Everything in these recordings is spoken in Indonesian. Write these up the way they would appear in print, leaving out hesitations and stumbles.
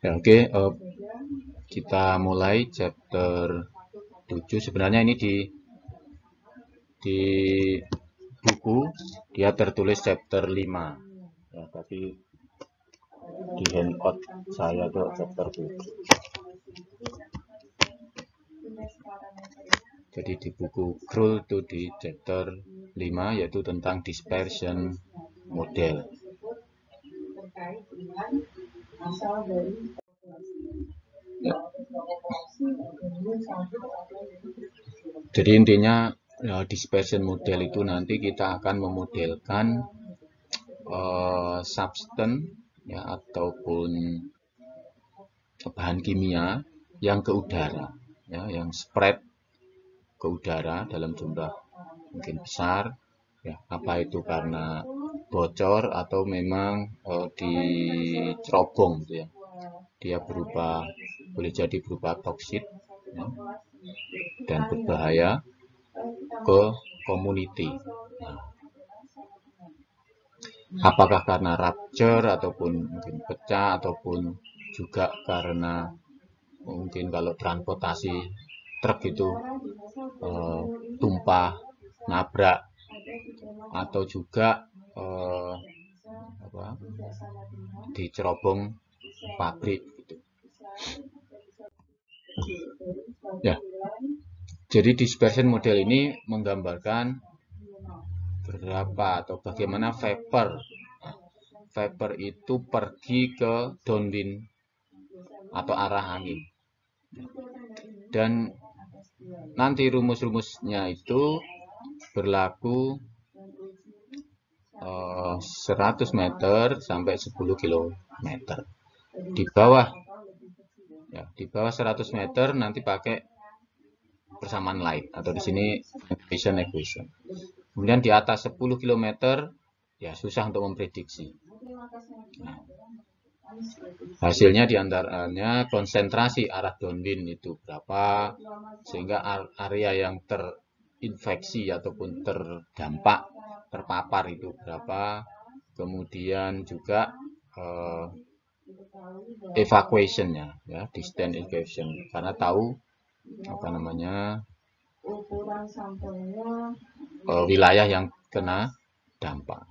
Ya, oke, kita mulai chapter 7. Sebenarnya ini di buku dia tertulis chapter 5. Ya, tapi di handout saya tuh chapter 7. Jadi di buku Krull itu di chapter 5 yaitu tentang dispersion model. Ya. Jadi intinya dispersion model itu nanti kita akan memodelkan substance ya ataupun bahan kimia yang ke udara ya, yang spread ke udara dalam jumlah mungkin besar ya, apa itu karena bocor atau memang dicerobong gitu ya. Dia boleh jadi berupa toksit ya, dan berbahaya ke community. Nah, apakah karena rupture ataupun mungkin pecah ataupun juga karena mungkin kalau transportasi truk itu tumpah, nabrak, atau juga dicerobong pabrik gitu. Ya, jadi dispersion model ini menggambarkan berapa atau bagaimana vapor itu pergi ke downwind atau arah angin. Dan nanti rumus-rumusnya itu berlaku 100 meter sampai 10 km. Di bawah 100 meter nanti pakai persamaan light atau di sini equation. Kemudian di atas 10 km ya susah untuk memprediksi. Nah, hasilnya diantaranya konsentrasi arah downwind itu berapa, sehingga area yang terinfeksi ataupun terdampak, terpapar itu berapa, kemudian juga evacuation-nya ya, distance evacuation, karena tahu wilayah yang kena dampak.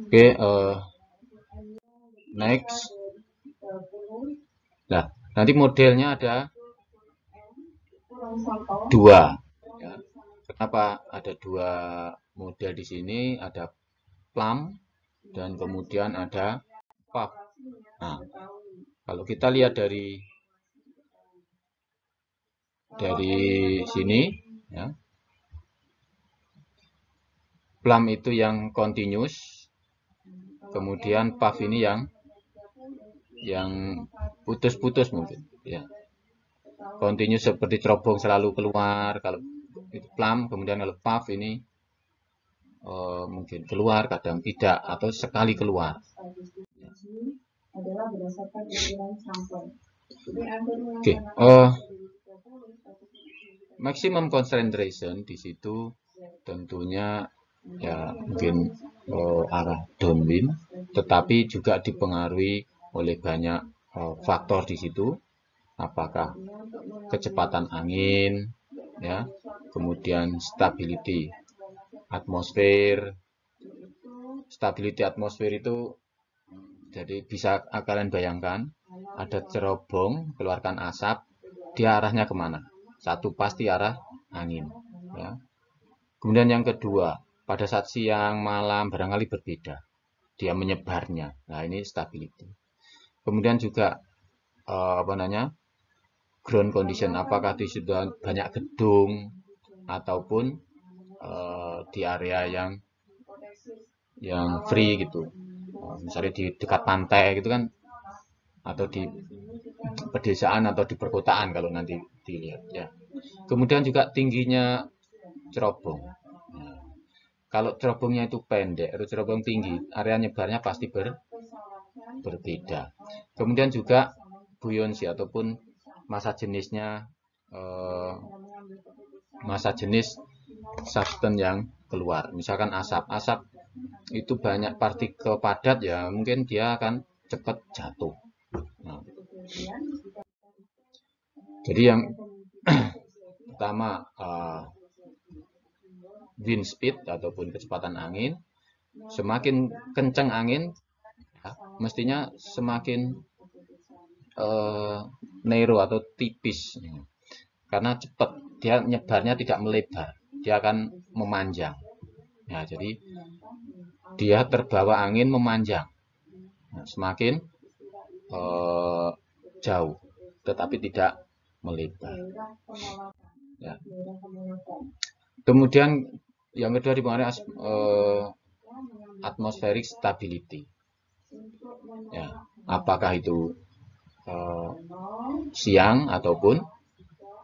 Oke, next. Nah, nanti modelnya ada 2. Ya. Kenapa ada 2 model di sini? Ada plum dan kemudian ada puff. Nah, kalau kita lihat dari sini, ya, plum itu yang continuous, kemudian puff ini yang putus-putus mungkin, ya. Continuous seperti cerobong selalu keluar, kalau itu plum, kemudian kalau puff ini mungkin keluar, kadang tidak, atau sekali keluar. Oke, maximum concentration di situ tentunya ya mungkin arah downwind, tetapi juga dipengaruhi oleh banyak faktor di situ. Apakah kecepatan angin, ya, kemudian stability atmosfer. Stability atmosfer itu jadi bisa kalian bayangkan ada cerobong keluarkan asap, dia arahnya kemana? Satu pasti arah angin, ya. Kemudian yang kedua, pada saat siang malam barangkali berbeda dia menyebarnya. Nah, ini stability. Kemudian juga ground condition, apakah di situ banyak gedung ataupun di area yang free gitu, misalnya di dekat pantai gitu kan, atau di pedesaan atau di perkotaan kalau nanti dilihat ya. Kemudian juga tingginya cerobong. Nah, kalau cerobongnya itu pendek atau cerobong tinggi, area nyebarnya pasti berbeda. Kemudian juga buoyancy ataupun massa jenis substance yang keluar. Misalkan asap. Asap itu banyak partikel padat ya, mungkin dia akan cepat jatuh. Nah, jadi yang pertama wind speed ataupun kecepatan angin. Semakin kencang angin, mestinya semakin narrow atau tipis. Karena cepat, dia nyebarnya tidak melebar, dia akan memanjang. Nah, jadi dia terbawa angin memanjang. Nah, semakin jauh, tetapi tidak melebar. Ya. Kemudian yang kedua dipengaruhi atmospheric stability. Ya, apakah itu siang ataupun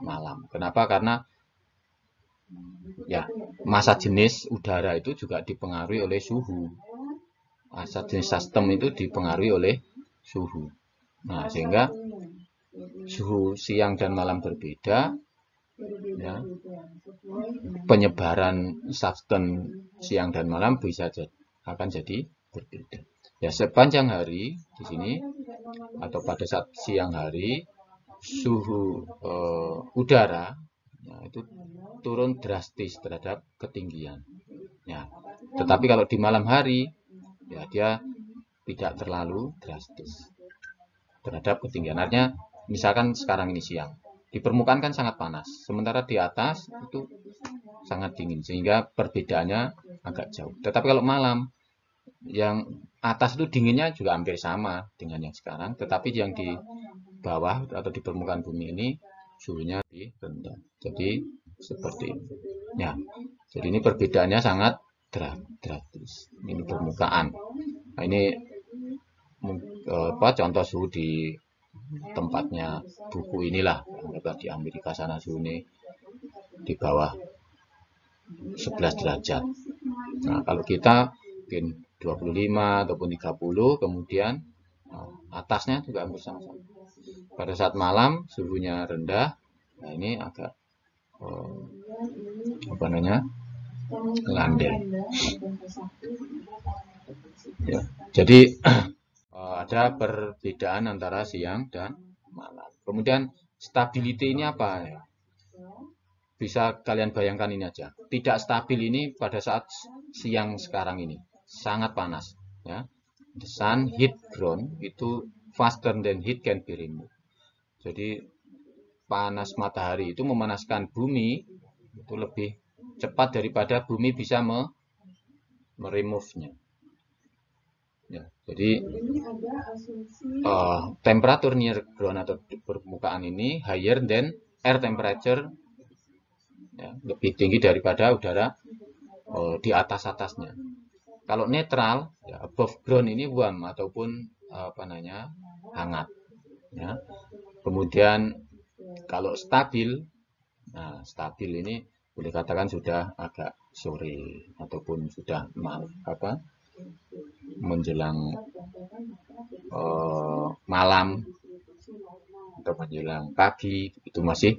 malam. Kenapa? Karena ya massa jenis udara itu juga dipengaruhi oleh suhu. Massa jenis sistem itu dipengaruhi oleh suhu. Nah, sehingga suhu siang dan malam berbeda, ya, penyebaran substance siang dan malam bisa akan jadi berbeda. Ya, sepanjang hari di sini atau pada saat siang hari suhu udara ya, itu turun drastis terhadap ketinggian. Ya, tetapi kalau di malam hari ya dia tidak terlalu drastis terhadap ketinggian. Artinya misalkan sekarang ini siang, di permukaan kan sangat panas, sementara di atas itu sangat dingin, sehingga perbedaannya agak jauh. Tetapi kalau malam, yang atas itu dinginnya juga hampir sama dengan yang sekarang, tetapi yang di bawah atau di permukaan bumi ini suhunya lebih rendah. Jadi seperti ini. Ya, jadi ini perbedaannya sangat drastis. Ini permukaan. Nah, ini contoh suhu di tempatnya buku inilah. Anggaplah di Amerika sana suhu ini di bawah 11 derajat. Nah, kalau kita mungkin 25 ataupun 30, kemudian atasnya juga hampir sama-sama. Pada saat malam suhunya rendah, nah ini agak landai. Ya, jadi ada perbedaan antara siang dan malam. Kemudian stability ini apa ya? Bisa kalian bayangkan ini aja. Tidak stabil ini pada saat siang sekarang ini sangat panas. Ya, the sun heat ground itu faster than heat can be removed. Jadi panas matahari itu memanaskan bumi itu lebih cepat daripada bumi bisa meremove-nya. Ya, jadi temperatur near ground atau di permukaan ini higher than air temperature, ya, lebih tinggi daripada udara di atasnya. Kalau netral, ya, above ground ini warm ataupun hangat. Ya. Kemudian kalau stabil, nah stabil ini boleh katakan sudah agak sore ataupun sudah menjelang malam atau menjelang pagi, itu masih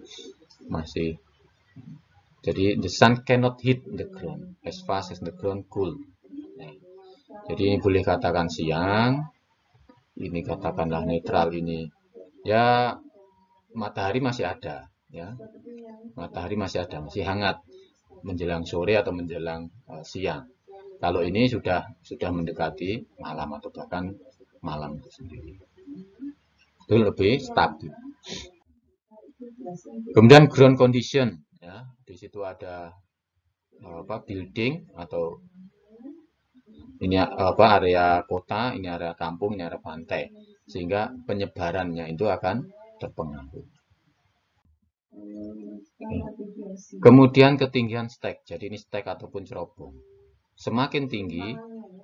jadi the sun cannot hit the ground as fast as the ground cool. Nah, jadi ini boleh katakan siang, ini katakanlah netral, ini ya matahari masih ada, ya matahari masih ada, masih hangat menjelang sore atau menjelang siang. Kalau ini sudah mendekati malam atau bahkan malam itu sendiri, itu lebih stabil. Kemudian ground condition, ya di situ ada building atau ini area kota, ini area kampung, ini area pantai, sehingga penyebarannya itu akan terpengaruh. Kemudian ketinggian stek, jadi ini stek ataupun cerobong. Semakin tinggi,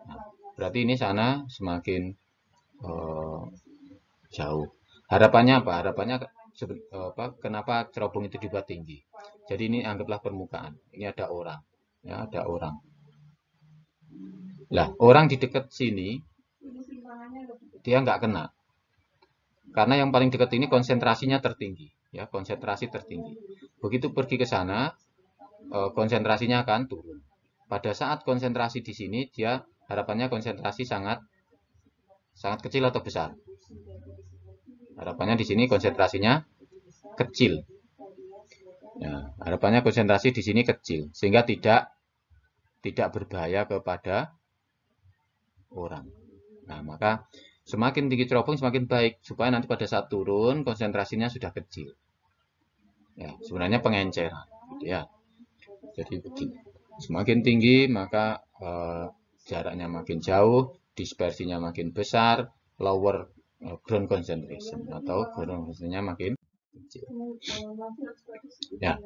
nah, berarti ini sana semakin jauh. Harapannya apa? Harapannya kenapa cerobong itu dibuat tinggi? Jadi ini anggaplah permukaan. Ini ada orang, ya ada orang. Lah, orang di dekat sini dia nggak kena. Karena yang paling dekat ini konsentrasinya tertinggi, ya konsentrasi tertinggi. Begitu pergi ke sana, konsentrasinya akan turun. Pada saat konsentrasi di sini, dia harapannya konsentrasi sangat kecil atau besar. Harapannya di sini konsentrasinya kecil. Nah, harapannya konsentrasi di sini kecil, sehingga tidak berbahaya kepada orang. Nah, maka semakin tinggi cerobong semakin baik, supaya nanti pada saat turun konsentrasinya sudah kecil. Ya, sebenarnya pengenceran, gitu ya. Jadi begini, semakin tinggi maka jaraknya makin jauh, dispersinya makin besar, lower ground concentration atau ground concentration-nya makin kecil. Ya.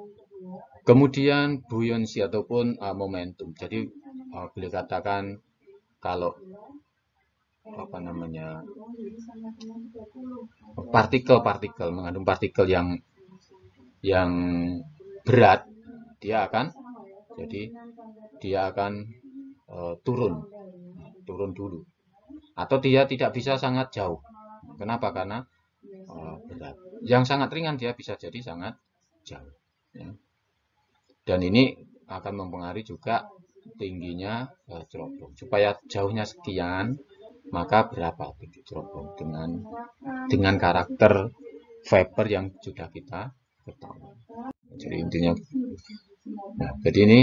Kemudian buoyancy ataupun momentum. Jadi boleh katakan kalau partikel mengandung partikel yang berat, dia akan turun dulu, atau dia tidak bisa sangat jauh. Kenapa? Karena berat. Yang sangat ringan dia bisa jadi sangat jauh. Ya. Dan ini akan mempengaruhi juga tingginya cerobong. Supaya jauhnya sekian, maka berapa tinggi cerobong dengan karakter vapor yang sudah kita ketahui. Jadi intinya, nah, jadi ini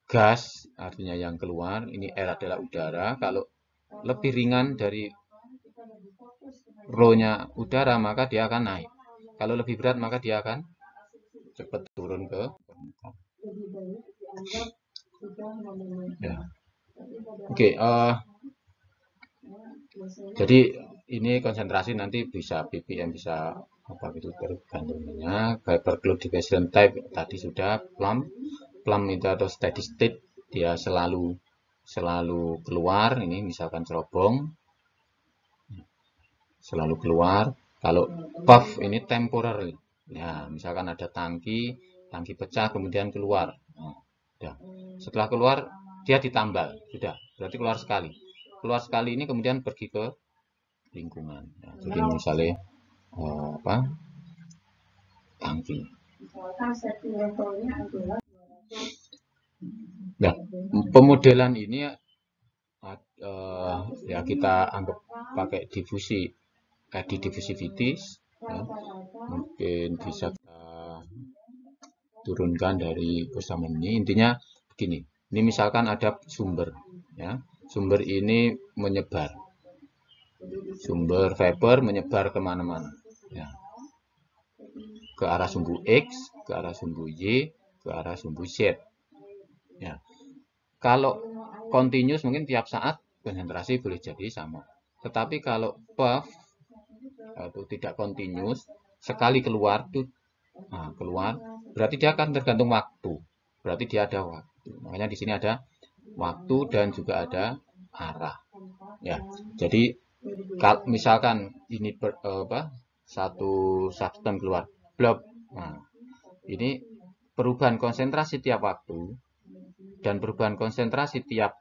gas artinya yang keluar, ini air adalah udara. Kalau lebih ringan dari rho-nya udara, maka dia akan naik. Kalau lebih berat, maka dia akan cepat turun ke permukaan. Ya. Oke, jadi ini konsentrasi nanti bisa ppm, bisa apa gitu tergantungnya. Vapor claudification type tadi sudah. Plumb itu atau steady state, dia selalu keluar. Ini misalkan cerobong selalu keluar. Kalau puff ini temporary. Ya, misalkan ada tangki pecah kemudian keluar. Nah, udah. Setelah keluar dia ditambal, sudah. Berarti keluar sekali. Keluar sekali ini kemudian pergi ke lingkungan. Nah, jadi misalnya tangki. Nah, pemodelan ini ya kita anggap pakai diffusi diffusivities, ya. Mungkin bisa kita turunkan dari persamaan ini. Intinya begini, ini misalkan ada sumber, ya. Sumber ini menyebar, sumber vapor menyebar kemana-mana, ya. Ke arah sumbu X, ke arah sumbu Y, ke arah sumbu Z, ya. Kalau continuous mungkin tiap saat konsentrasi boleh jadi sama. Tetapi kalau puff atau tidak continuous, sekali keluar tuh keluar, berarti dia akan tergantung waktu. Berarti dia ada waktu. Makanya di sini ada waktu dan juga ada arah. Ya. Jadi misalkan ini satu substan keluar, blok. Nah, ini perubahan konsentrasi tiap waktu dan perubahan konsentrasi tiap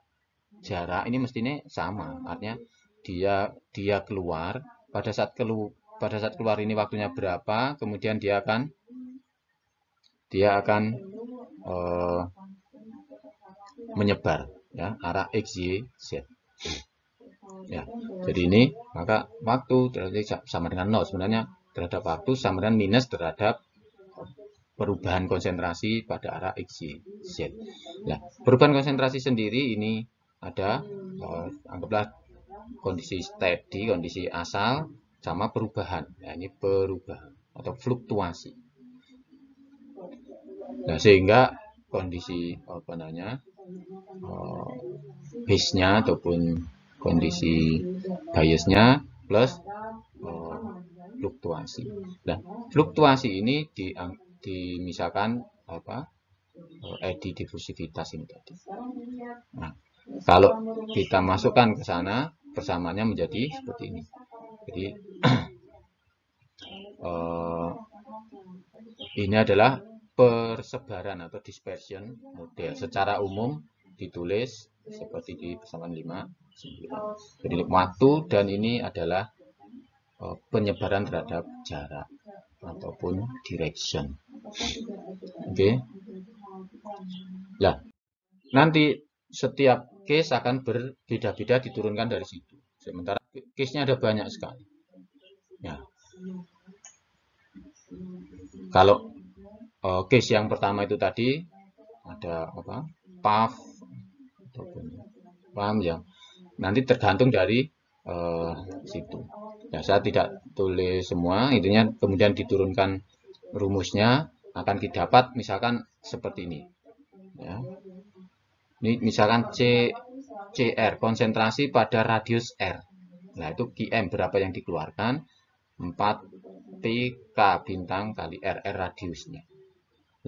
jarak ini mestinya sama. Artinya dia keluar pada saat keluar ini waktunya berapa, kemudian dia akan menyebar, ya, arah X, Y, Z. Ya, jadi ini maka waktu sama dengan 0 sebenarnya terhadap waktu sama dengan minus terhadap perubahan konsentrasi pada arah X, Y, Z. Nah, perubahan konsentrasi sendiri ini ada anggaplah kondisi steady, kondisi asal, sama perubahan. Nah, ini perubahan atau fluktuasi. Nah, sehingga kondisi base-nya ataupun kondisi bias-nya plus fluktuasi. Nah, fluktuasi ini misalkan eddy diffusivitas ini tadi. Nah, kalau kita masukkan ke sana, persamaannya menjadi seperti ini. Jadi ini adalah persebaran atau dispersion model. Secara umum ditulis seperti di persamaan 5, 9. Jadi waktu dan ini adalah penyebaran terhadap jarak. ataupun direction. Oke. Nah, nanti setiap case akan berbeda-beda diturunkan dari situ. Sementara case-nya ada banyak sekali. Ya. Kalau case yang pertama itu tadi ada apa? Path ataupun paham ya. Nanti tergantung dari situ. Ya, saya tidak tulis semua, intinya kemudian diturunkan rumusnya akan didapat misalkan seperti ini. Ya. Ini misalkan CR, konsentrasi pada radius R. Nah, itu QM berapa yang dikeluarkan? 4 PK bintang kali R radiusnya.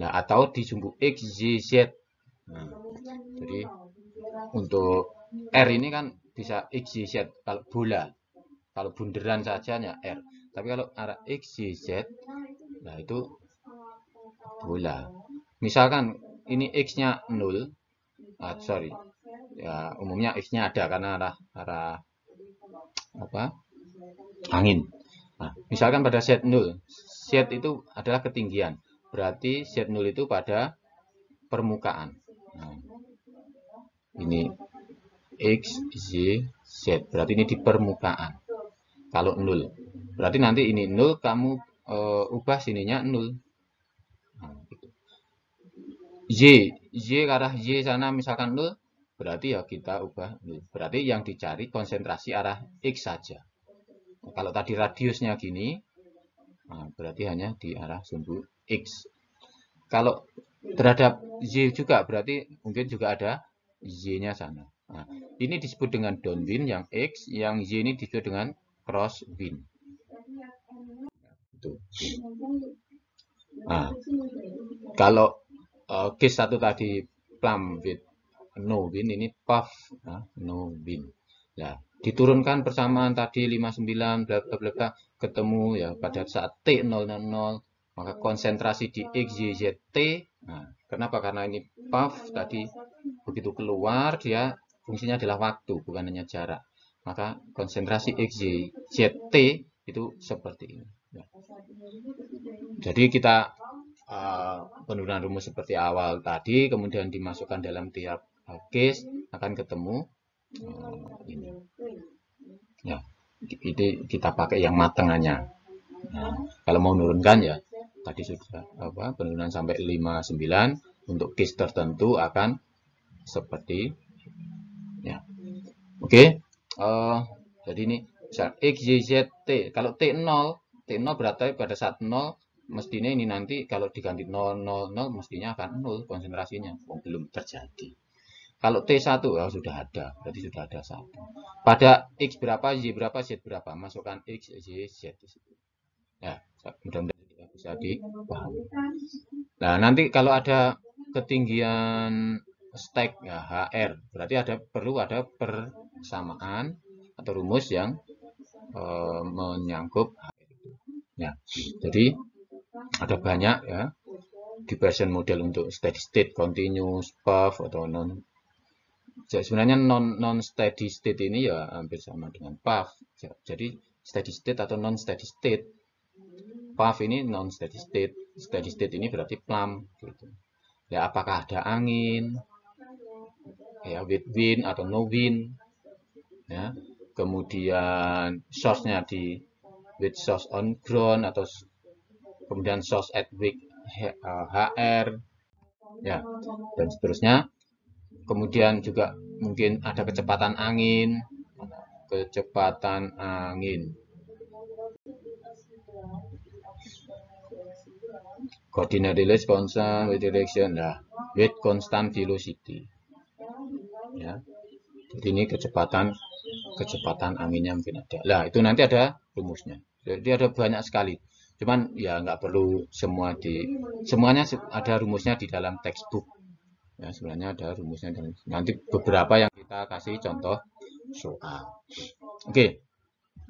Nah, atau disumbu X, Y, Z. Nah, jadi untuk R ini kan bisa X, Y, Z kalau bola. Kalau bunderan saja ya R. Tapi kalau arah X, Y, Z, nah itu bola. Misalkan ini X-nya 0, sorry, ya umumnya X-nya ada karena arah apa? Angin. Nah, misalkan pada Z0, Z itu adalah ketinggian. Berarti Z0 itu pada permukaan. Nah, ini X, Y, Z. Berarti ini di permukaan. Kalau 0. Berarti nanti ini 0, kamu ubah sininya 0. Nah, gitu. Y ke arah Y sana misalkan 0. Berarti ya kita ubah 0. Berarti yang dicari konsentrasi arah X saja. Kalau tadi radiusnya gini, nah, berarti hanya di arah sumbu X. Kalau terhadap Y juga berarti mungkin juga ada Y-nya sana. Nah, ini disebut dengan downwind yang X, yang Y ini disebut dengan crosswind. Nah, kalau case satu tadi plumb with no wind, ini puff, no wind. Nah, diturunkan persamaan tadi 59 bla bla bla ketemu ya pada saat T 000, maka konsentrasi di X, Y, Z, T. Nah, kenapa? Karena ini puff tadi begitu keluar dia fungsinya adalah waktu bukan hanya jarak. Maka konsentrasi X, Y, Z, T itu seperti ini. Ya. Jadi kita penurunan rumus seperti awal tadi, kemudian dimasukkan dalam tiap case akan ketemu ini. Ya, itu kita pakai yang matengannya. Nah, kalau mau menurunkan ya tadi sudah penurunan sampai 59 untuk case tertentu akan seperti ya. Oke. Jadi ini misal X, Y, Z, T. Kalau T0 berarti pada saat 0 mestinya ini nanti kalau diganti 0, 0, 0 mestinya akan 0 konsentrasinya. Belum terjadi. Kalau T1 ya sudah ada, berarti sudah ada 1. Pada X berapa, Y berapa, Z berapa, masukkan X, Y, Z di situ. Ya, mudah-mudahan bisa dipahami. Nah, nanti kalau ada ketinggian stack ya HR, berarti perlu ada persamaan atau rumus yang menyangkut HR itu. Ya, jadi ada banyak ya diversion model untuk steady state, continuous, puff atau non. Sebenarnya non steady state ini ya hampir sama dengan puff. Jadi steady state atau non steady state. Puff ini non steady state. Steady state ini berarti plumb gitu. Ya apakah ada angin? Ya with wind atau no wind. Ya. Kemudian source-nya di with source on ground atau kemudian source at weak HR. Ya, dan seterusnya. Kemudian juga mungkin ada kecepatan angin. Coordinate release constant with direction, with constant velocity. Ya, jadi ini kecepatan anginnya mungkin ada. Lah itu nanti ada rumusnya. Jadi ada banyak sekali. Cuman ya nggak perlu semuanya ada rumusnya di dalam textbook. Ya sebenarnya ada rumusnya dan nanti beberapa yang kita kasih contoh soal. Oke.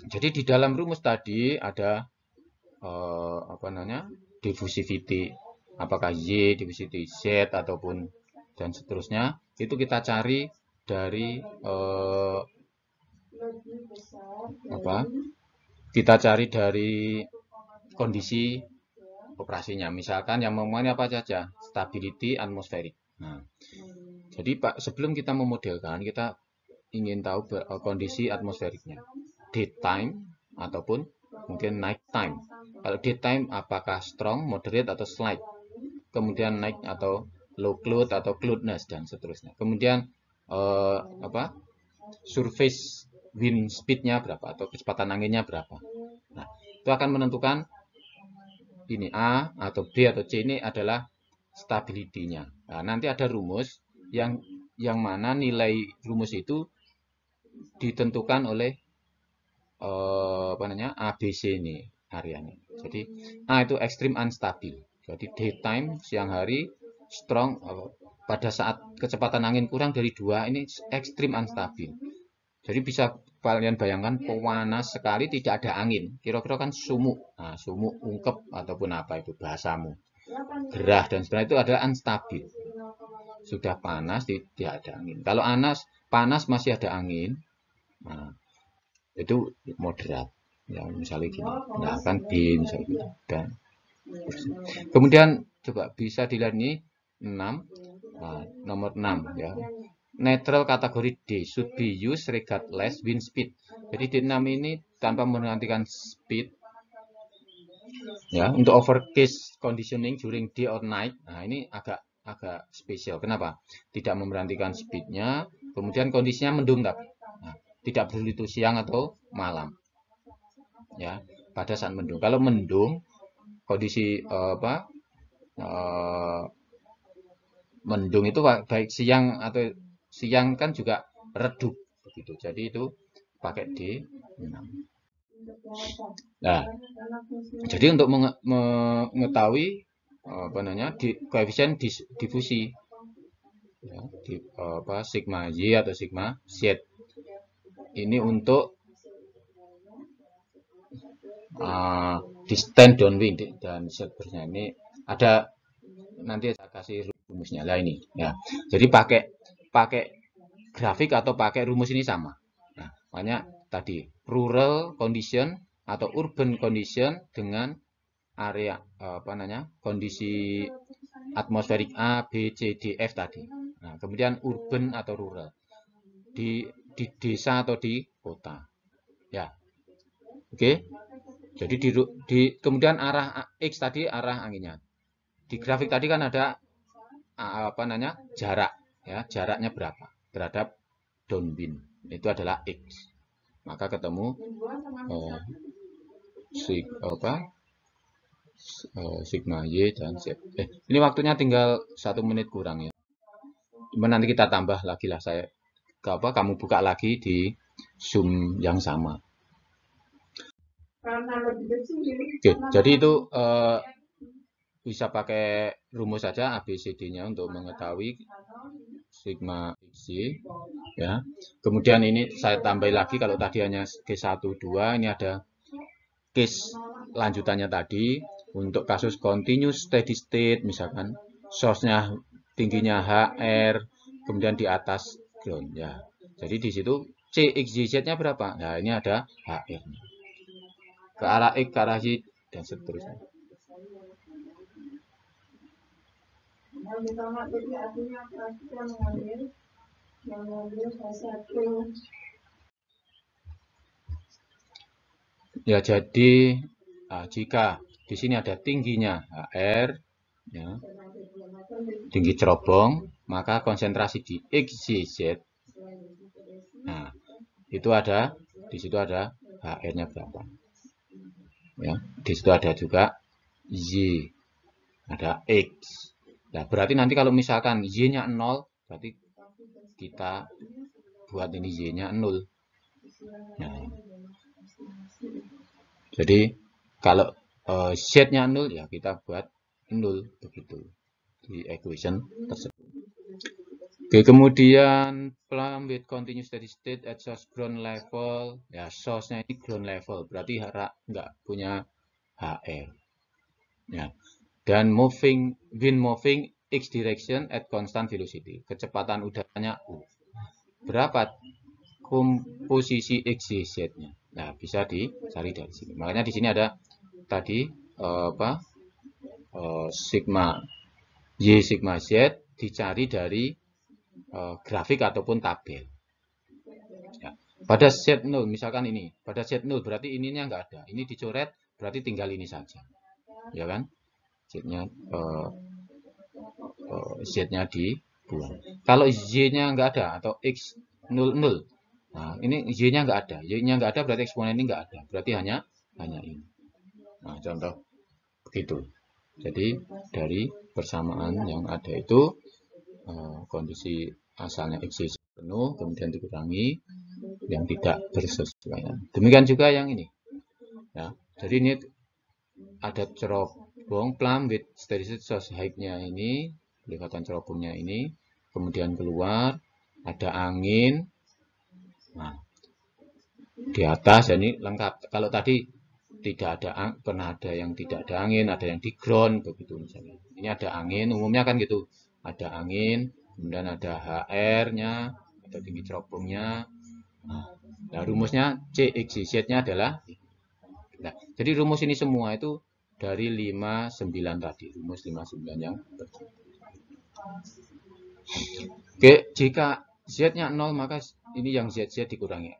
Jadi di dalam rumus tadi ada diffusivity, apakah Y, diffusivity Z ataupun dan seterusnya itu kita cari dari kita cari dari kondisi operasinya. Misalkan yang mempunyai apa saja? Stability atmosferik. Nah, jadi Pak, sebelum kita memodelkan, kita ingin tahu kondisi atmosferiknya. Daytime ataupun mungkin night time. Kalau daytime apakah strong, moderate atau slight. Kemudian night atau low cloud atau cloudness dan seterusnya. Kemudian surface wind speed-nya berapa atau kecepatan anginnya berapa. Nah, itu akan menentukan ini A atau B atau C ini adalah stability-nya. Nah, nanti ada rumus yang mana nilai rumus itu ditentukan oleh ABC ini areanya. Jadi A itu extreme unstable. Jadi daytime siang hari strong pada saat kecepatan angin kurang dari 2 ini extreme unstable. Jadi bisa kalian bayangkan panas sekali tidak ada angin. Kira-kira kan sumuk. Nah, sumuk ungkep ataupun apa itu bahasamu. Gerah dan sebagainya itu adalah unstabil. Sudah panas tidak ada angin. Kalau panas masih ada angin. Nah, itu moderat. Ya, misalnya gini. Nah, kan B misalnya gitu. Dan kemudian coba bisa dilihat ini 6. Nah, nomor 6 ya. Neutral kategori D should be used regardless wind speed. Jadi D6 ini tanpa memperhatikan speed ya untuk overcast conditioning during day or night. Nah, ini agak spesial. Kenapa? Tidak memperhatikan speednya, kemudian kondisinya mendung tapi tidak peduli itu siang atau malam. Ya, pada saat mendung. Kalau mendung kondisi mendung itu baik siang atau siang kan juga redup begitu. Jadi itu pakai D6. Nah, jadi untuk mengetahui koefisien difusi ya, sigma Y atau sigma Z ini untuk distance downwind dan seterusnya. Ini ada nanti saya kasih rumusnya lah ini ya. Jadi pakai grafik atau pakai rumus ini sama. Nah, makanya tadi rural condition atau urban condition dengan area kondisi atmosferik A, B, C, D, F tadi. Nah, kemudian urban atau rural di desa atau di kota. Ya. Oke. Jadi kemudian arah X tadi arah anginnya. Di grafik tadi kan ada jarak ya, jaraknya berapa terhadap downwind. Itu adalah X. Maka ketemu sigma Y dan Z. Ini waktunya tinggal 1 menit kurang ya. Cuma nanti kita tambah lagi lah kamu buka lagi di Zoom yang sama. Oke, jadi itu bisa pakai rumus saja ABCD-nya untuk mengetahui sigma X ya. Kemudian ini saya tambah lagi kalau tadi hanya G1 2 ini ada case lanjutannya tadi untuk kasus continuous steady state misalkan source-nya tingginya HR kemudian di atas ground ya. Jadi di situ CXYZ-nya berapa? Nah, ini ada HR. Ke arah X, ke arah Y dan seterusnya. Ya, jadi jika di sini ada tingginya HR, ya, tinggi cerobong, maka konsentrasi di XYZ, nah itu ada di situ ada HR-nya berapa, ya, di situ ada juga Y, ada X. Nah, berarti nanti kalau misalkan Y-nya 0, berarti kita buat ini Y-nya 0. Nah, jadi kalau Z-nya 0 ya kita buat 0 begitu di equation tersebut. Oke, kemudian plumb with continuous steady state at source ground level. Ya, source-nya ini ground level, berarti nggak punya HR. Ya. Dan wind moving X direction at constant velocity. Kecepatan udaranya U. Berapa komposisi XYZ-nya? Nah, bisa dicari dari sini. Makanya di sini ada tadi sigma Y sigma Z dicari dari grafik ataupun tabel. Ya. Pada Z0 misalkan ini, pada Z0 berarti ininya nggak ada. Ini dicoret berarti tinggal ini saja. Ya kan? Z-nya Z-nya dibuang. Kalau Y-nya nggak ada atau X00, nah ini Y-nya nggak ada. Y-nya nggak ada berarti eksponen ini nggak ada. Berarti hanya ini. Nah, contoh begitu. Jadi dari persamaan yang ada itu kondisi asalnya X penuh, kemudian dikurangi yang tidak bersesuaian. Demikian juga yang ini. Ya, jadi ini ada cerobong plum with steady source height-nya ini, kelihatan cerobongnya ini, kemudian keluar, ada angin. Nah, di atas ini lengkap. Kalau tadi tidak ada, pernah ada yang tidak ada angin, ada yang di ground begitu misalnya. Ini ada angin, umumnya kan gitu. Ada angin, kemudian ada HR-nya, ada tinggi cerobongnya. Nah, rumusnya CXZ-nya adalah, nah, jadi rumus ini semua itu dari 59 tadi, rumus 59 yang pertama. Oke, jika Z-nya 0 maka ini yang ZZ dikurangi.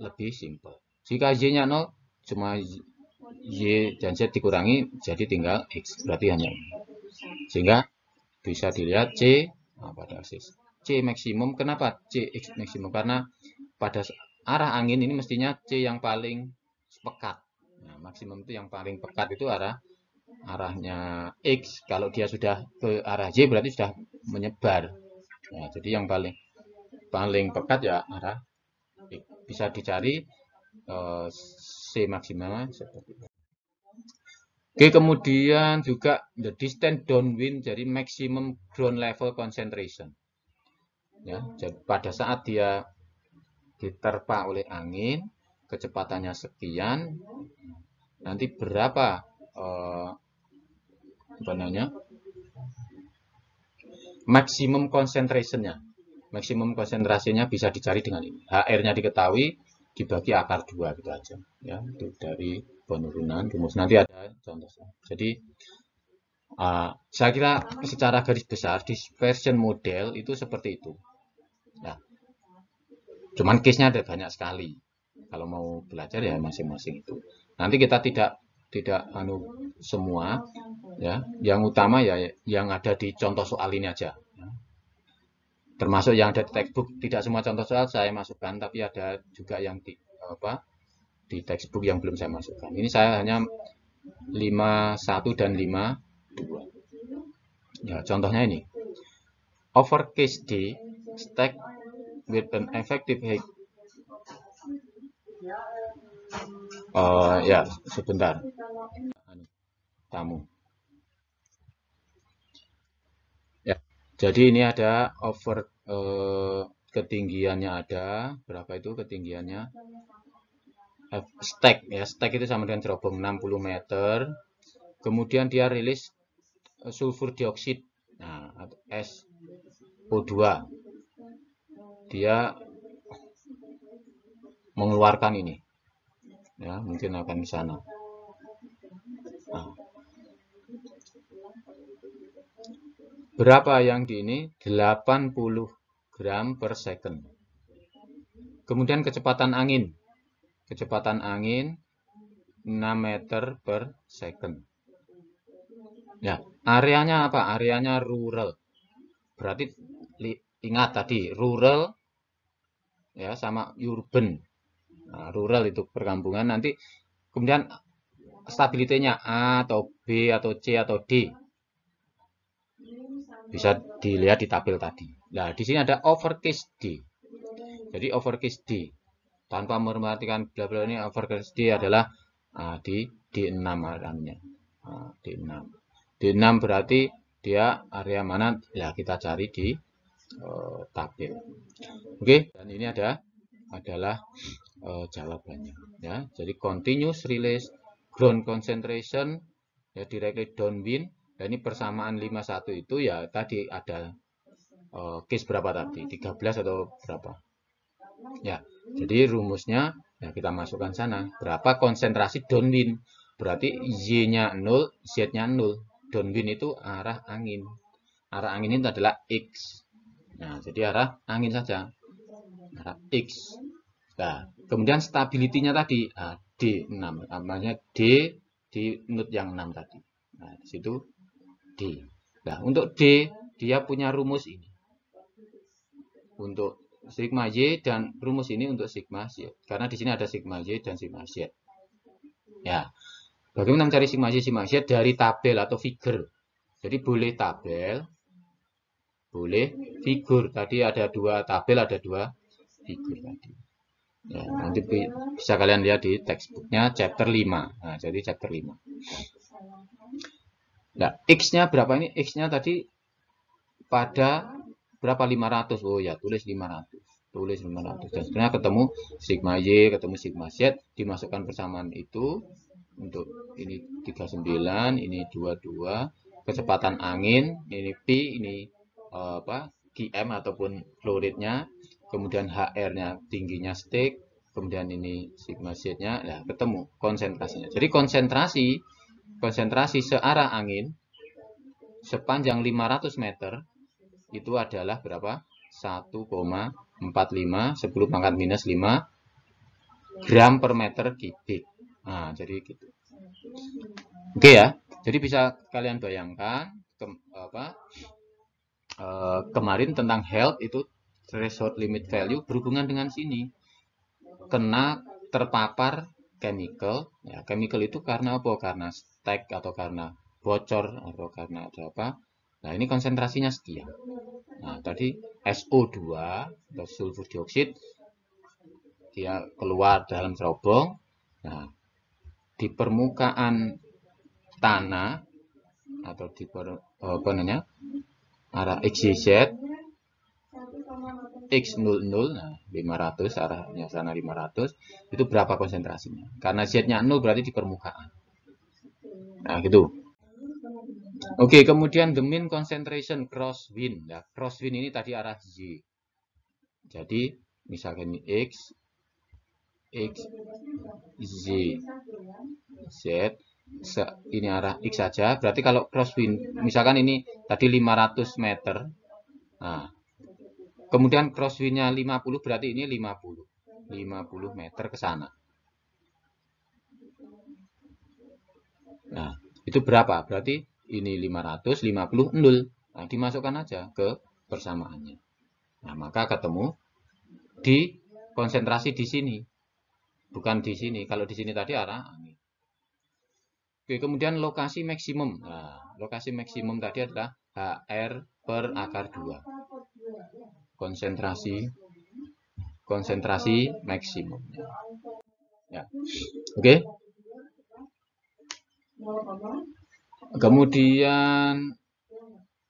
Lebih simpel. Jika Y-nya 0 cuma Y dan Z dikurangi jadi tinggal X, berarti hanya ini. Sehingga bisa dilihat C pada aksis C maksimum. Kenapa C X maksimum? Karena pada arah angin ini mestinya C yang paling pekat. Nah, maksimum itu yang paling pekat itu arahnya X. Kalau dia sudah ke arah Y berarti sudah menyebar. Nah, jadi yang paling pekat ya arah X. Bisa dicari C maksimal seperti itu. Oke, kemudian juga the distance downwind dari maximum ground level concentration. Ya, jadi pada saat dia diterpa oleh angin, kecepatannya sekian, nanti berapa maksimum concentration-nya. Maksimum konsentrasinya bisa dicari dengan ini. HR-nya diketahui, dibagi akar 2 gitu aja. Ya, itu dari penurunan rumus. Nanti ada contoh. Jadi saya kira secara garis besar dispersion model itu seperti itu. Nah, cuman case-nya ada banyak sekali. Kalau mau belajar ya masing-masing itu. Nanti kita tidak semua ya. Yang utama ya yang ada di contoh soal ini aja. Ya. Termasuk yang ada di textbook. Tidak semua contoh soal saya masukkan, tapi ada juga yang di textbook yang belum saya masukkan. Ini saya hanya 51 dan 52. Ya, contohnya ini. Overcase D stack with an effective height. Ya, sebentar. Tamu. Ya, jadi ini ada ketinggiannya ada berapa itu ketinggiannya? Stack ya, stack itu sama dengan cerobong 60 meter. Kemudian dia rilis sulfur dioksida, nah SO2. Dia mengeluarkan ini, ya mungkin akan di sana. Nah, berapa yang di ini? 80 gram per second. Kemudian kecepatan angin 6 meter per second. Ya, areanya apa? Areanya rural. Berarti ingat tadi rural ya sama urban. Nah, rural itu perkampungan. Nanti kemudian stabilitasnya A atau B atau C atau D. Bisa dilihat di tabel tadi. Nah, di sini ada overcase D. Jadi overcase D. Tanpa memperhatikan bla bla ini, overcase D adalah di D6 areanya. D6. D6 berarti dia area mana? Ya kita cari di tabel. Oke, dan ini adalah jawabannya ya. Jadi continuous release ground concentration ya directly downwind. Dan ini persamaan 51 itu ya tadi ada case berapa tadi? 13 atau berapa? Ya. Jadi rumusnya ya kita masukkan sana. Berapa konsentrasi downwind? Berarti Y-nya 0, Z-nya 0. Downwind itu arah angin. Arah angin itu adalah X. Nah, jadi arah angin saja. Arah X. Nah, kemudian stability-nya tadi D6. Namanya D di node yang 6 tadi. Nah, di situ D. Nah, untuk D dia punya rumus ini. Untuk sigma Y dan rumus ini untuk sigma Z. Karena di sini ada sigma Y dan sigma Z. Ya. Bagaimana mencari sigma Y, sigma Z dari tabel atau figure? Jadi boleh tabel, boleh figur. Tadi ada dua tabel, ada dua figur tadi. Ya, nanti bisa kalian lihat di textbooknya chapter 5. Nah, jadi chapter 5. Nah, X-nya berapa ini? X-nya tadi pada berapa? 500. Oh ya, tulis 500. Tulis 500. Dan sebenarnya ketemu sigma Y, ketemu sigma Z, dimasukkan persamaan itu. Untuk ini 39, ini 22. Kecepatan angin, ini P, ini Km ataupun fluidnya. Kemudian HR-nya tingginya stick, kemudian ini sigma Z-nya, ya ketemu konsentrasinya. Jadi konsentrasi searah angin sepanjang 500 meter itu adalah berapa? 1,45 10 pangkat minus 5 gram per meter kubik. Nah, jadi gitu. Oke ya. Jadi bisa kalian bayangkan kemarin tentang health itu threshold limit value berhubungan dengan sini. Kena terpapar chemical. Ya, chemical itu karena apa? Karena stack atau karena bocor atau karena ada apa? Nah, ini konsentrasinya sekian. Nah, tadi SO2 atau sulfur dioksida dia keluar dalam cerobong. Nah, di permukaan tanah atau di arah XYZ X00, nah 500, arahnya sana 500, itu berapa konsentrasinya? Karena Z-nya 0 berarti di permukaan. Nah, gitu. Oke, kemudian the mean concentration crosswind. Nah, crosswind ini tadi arah Z. Jadi, misalkan ini X, Z, Z, ini arah X saja. Berarti kalau crosswind, misalkan ini tadi 500 meter. Nah, kemudian crosswind-nya 50, berarti ini 50 meter ke sana. Nah, itu berapa? Berarti ini 500, 50, 0. Nah, dimasukkan aja ke persamaannya. Nah, maka ketemu di konsentrasi di sini. Bukan di sini. Kalau di sini tadi arah angin. Oke, kemudian lokasi maksimum. Nah, lokasi maksimum tadi adalah HR per akar 2. Konsentrasi maksimum. Ya. Oke. Kemudian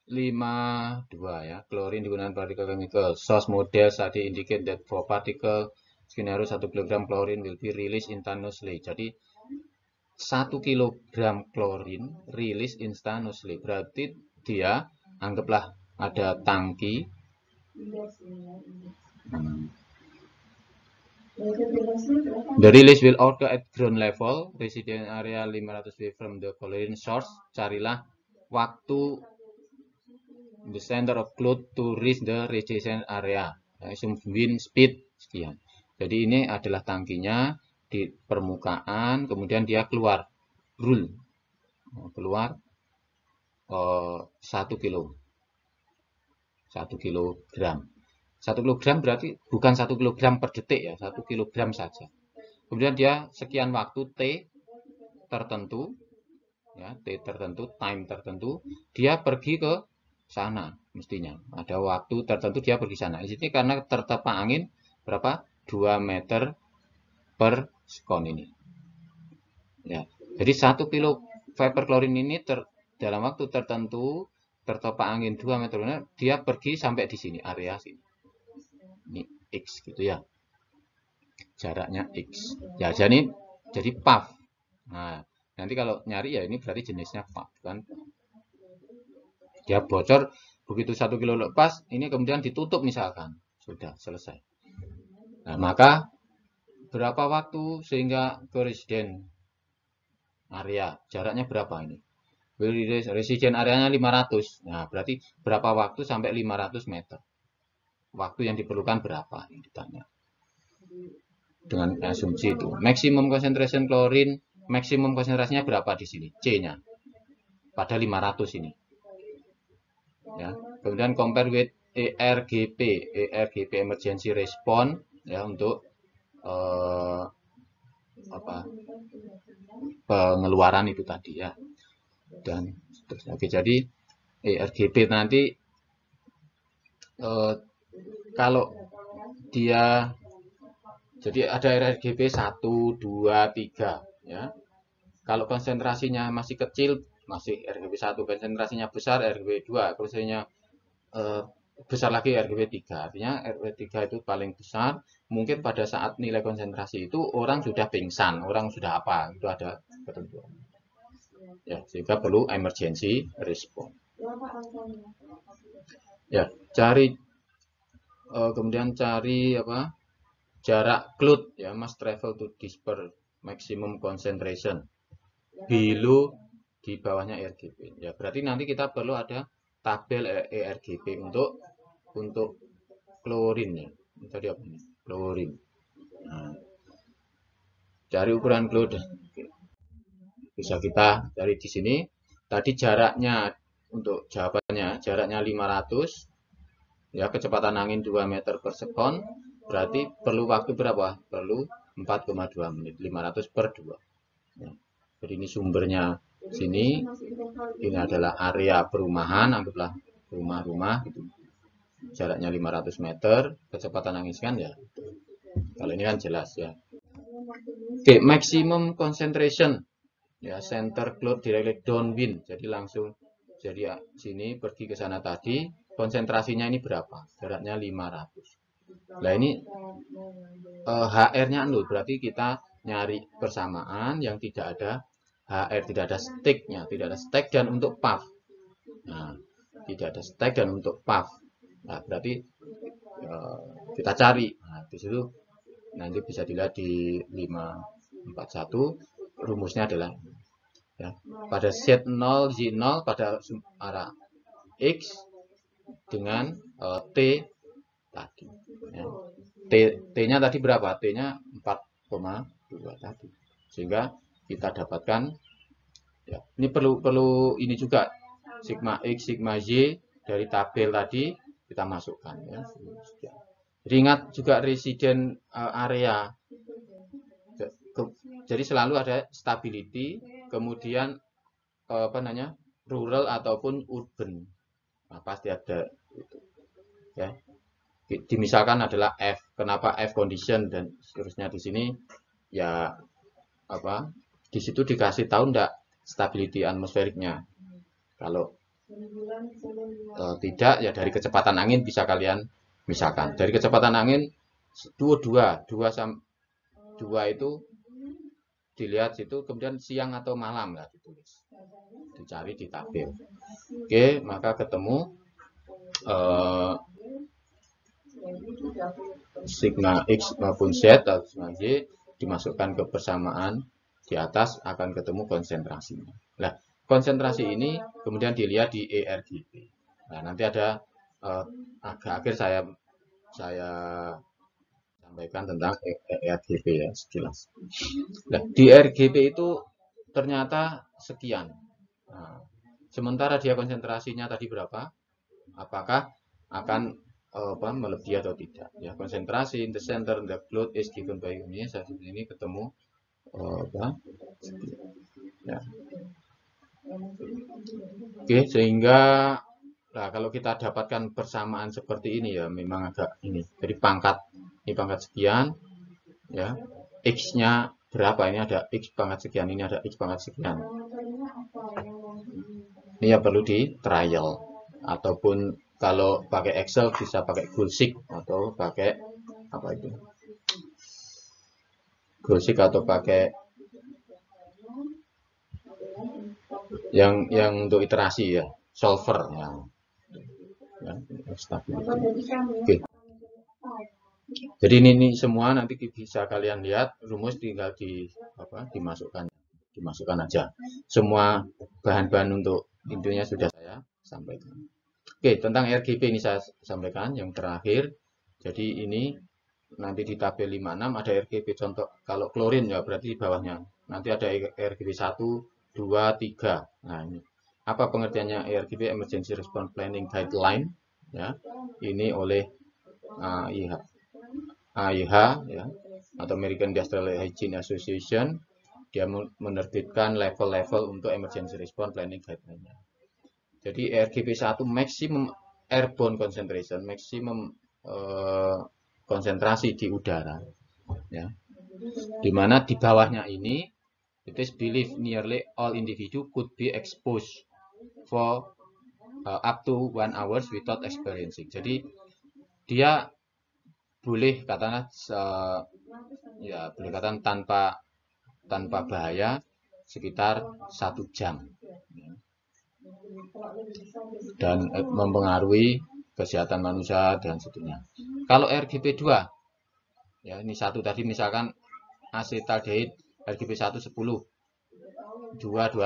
52 ya, klorin digunakan partikel chemical. Source model study indicate that for particle scenario 1 kg klorin will be released instantaneously. Jadi 1 kg klorin rilis instantaneously. Berarti dia anggaplah ada tangki. The release will occur at ground level, resident area 500 feet from the chlorine source. Carilah waktu the center of cloud to reach the radiation area. Assume wind speed sekian. Jadi ini adalah tangkinya di permukaan, kemudian dia keluar rule, keluar 1 kilo, 1 kilogram. 1 kilogram berarti bukan 1 kilogram per detik ya, 1 kilogram saja. Kemudian dia sekian waktu T tertentu, ya T tertentu, time tertentu, dia pergi ke sana mestinya. Ada waktu tertentu dia pergi sana. Di sini karena tertepa angin berapa? 2 meter per sekon ini. Ya. Jadi 1 kilo vapor klorin ini dalam waktu tertentu tertepa angin 2 meter, dia pergi sampai di sini, area sini. Ini X gitu ya. Jaraknya X. Ya, jadi puff. Nah, nanti kalau nyari ya ini berarti jenisnya puff kan. Dia bocor begitu 1 kilo lepas, ini kemudian ditutup misalkan. Sudah selesai. Nah, maka berapa waktu sehingga ke residen area? Jaraknya berapa ini? Resident areanya 500. Nah, berarti berapa waktu sampai 500 meter? Waktu yang diperlukan berapa? Yang ditanya. Dengan asumsi itu. Maximum concentration klorin, maksimum konsentrasinya berapa di sini? C-nya. Pada 500 ini. Ya. Kemudian compare with ERGP, ERGP emergency response ya untuk pengeluaran itu tadi ya. Dan oke, jadi ERGP nanti kalau dia jadi ada ERGP 1, 2, 3 ya. Kalau konsentrasinya masih kecil masih RGB 1, konsentrasinya besar RGB 2, konsentrasinya besar lagi RGB 3. Artinya RGB 3 itu paling besar. Mungkin pada saat nilai konsentrasi itu orang sudah pingsan, orang sudah apa, itu ada ketentuan. Ya, sehingga perlu emergency response. Ya, cari kemudian cari apa? Jarak cloud ya, must travel to disperse maximum concentration below di bawahnya ERGP. Ya, berarti nanti kita perlu ada tabel ERGP untuk klorin ya. Tadi apa ini? Klorin. Nah, cari ukuran cloud. Bisa kita cari di sini. Tadi jaraknya untuk jawabannya jaraknya 500 ya, kecepatan angin 2 meter per sekon, berarti perlu waktu berapa? Perlu 4,2 menit, 500 per 2 ya. Jadi ini sumbernya sini, ini adalah area perumahan, anggaplah rumah-rumah gitu. Jaraknya 500 meter, kecepatan angin sekian ya. Kalau ini kan jelas ya. Oke, maximum concentration ya, center cloud directly downwind. Jadi langsung jadi sini pergi ke sana tadi, konsentrasinya ini berapa? Jaraknya 500. Nah, ini HR-nya 0, berarti kita nyari persamaan yang tidak ada HR, tidak ada stack-nya, tidak ada stack dan untuk path. Nah, tidak ada stack dan untuk path. Nah, berarti kita cari. Nah, di situ nanti bisa dilihat di 541, rumusnya adalah ya, pada set 0 Z0 pada arah X dengan T tadi ya. T-nya tadi berapa? T-nya 4,2 tadi. Sehingga kita dapatkan ya, ini perlu ini juga sigma X, sigma Y dari tabel tadi kita masukkan ya. Jadi ingat juga resident area. Jadi selalu ada stability, kemudian apa namanya? Rural ataupun urban. Nah, pasti ada itu. Ya. Dimisalkan adalah F. Kenapa F condition dan seterusnya di sini ya apa? Di situ dikasih tahu enggak stability atmosferiknya. Kalau tidak ya dari kecepatan angin bisa kalian misalkan. Dari kecepatan angin 2 itu dilihat situ, kemudian siang atau malam lah ditulis. Dicari di tabel. Oke, maka ketemu sigma X maupun Z atau sigma Y dimasukkan ke persamaan di atas akan ketemu konsentrasinya. Nah, konsentrasi ini kemudian dilihat di ERGP. Nah, nanti ada agak akhir saya sampaikan tentang ERGP ya sekilas. Nah, di ERGP itu ternyata sekian. Nah, sementara dia konsentrasinya tadi berapa? Apakah akan melebihi atau tidak? Ya, konsentrasi in the center the cloud is given by ini. Saat ini ketemu ya. Oke, sehingga nah, kalau kita dapatkan persamaan seperti ini ya memang agak ini. Jadi ini pangkat sekian ya. X-nya berapa? Ini ada X pangkat sekian, ini ada X pangkat sekian. Ini ya perlu di trial ataupun kalau pakai Excel bisa pakai Gulsik atau pakai apa itu? Gulsik atau pakai yang untuk iterasi ya, solver yang Oke. Jadi ini semua nanti bisa kalian lihat, rumus tinggal dimasukkan. dimasukkan aja. Semua bahan-bahan untuk intinya sudah saya sampaikan. Oke, tentang RGP ini saya sampaikan yang terakhir. Jadi ini nanti di tabel 56 ada RGP contoh. Kalau klorin ya berarti di bawahnya. Nanti ada RGP 1, 2, 3. Nah, ini apa pengertiannya RGP, Emergency Response Planning Guideline, ya. Ini oleh AIH ya, atau American Industrial Hygiene Association. Dia menerbitkan level-level untuk Emergency Response Planning Guideline-nya. Jadi RGP 1 maximum airborne concentration, maksimum konsentrasi di udara, ya. Dimana di bawahnya ini, it is believed nearly all individu could be exposed for up to 1 hours without experiencing. Jadi dia boleh katakan ya boleh katakan tanpa bahaya sekitar 1 jam, ya. Dan mempengaruhi kesehatan manusia dan seterusnya. Kalau RGP 2, ya ini 1 tadi misalkan asetaldehyde RGP 1 10, 2 200,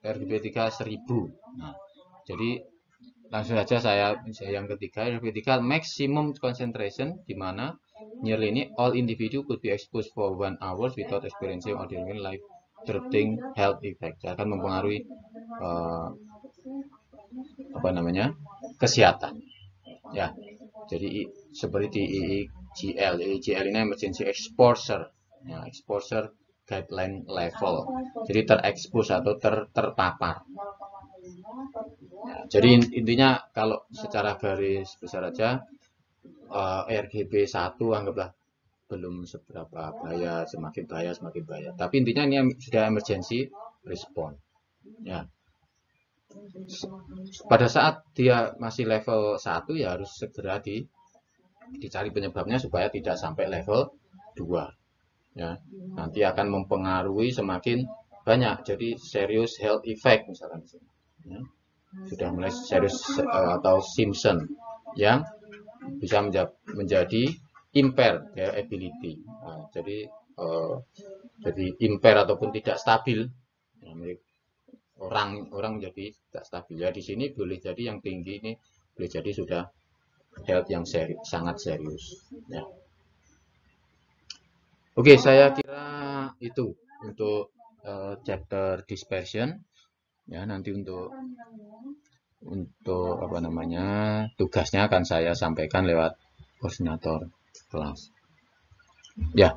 RGP 3 1000. Nah, jadi langsung saja saya yang ketiga, RGP 3 maximum concentration, di mana nearly ini all individu could be exposed for 1 hours without experiencing ordinary life threatening health effect. Akan mempengaruhi kesehatan, ya. Jadi seperti EEGL ini emergency exposure, ya, exposure guideline level. Jadi terekspos atau terpapar. Ya, jadi intinya kalau secara garis besar aja RGP 1 anggaplah belum seberapa bahaya, semakin bahaya. Tapi intinya ini sudah emergency response, ya. Pada saat dia masih level 1 ya harus segera dicari penyebabnya supaya tidak sampai level 2, ya. Nanti akan mempengaruhi semakin banyak, jadi serious health effect misalkan, ya. Sudah mulai serius atau Simpson yang bisa menjadi impaired ya, ability. Nah, jadi impaired ataupun tidak stabil, ya, orang menjadi tidak stabil. Ya di sini boleh jadi yang tinggi ini boleh jadi sudah health yang sangat serius, ya. Oke, saya kira itu untuk chapter dispersion, ya. Nanti untuk tugasnya akan saya sampaikan lewat koordinator kelas, ya.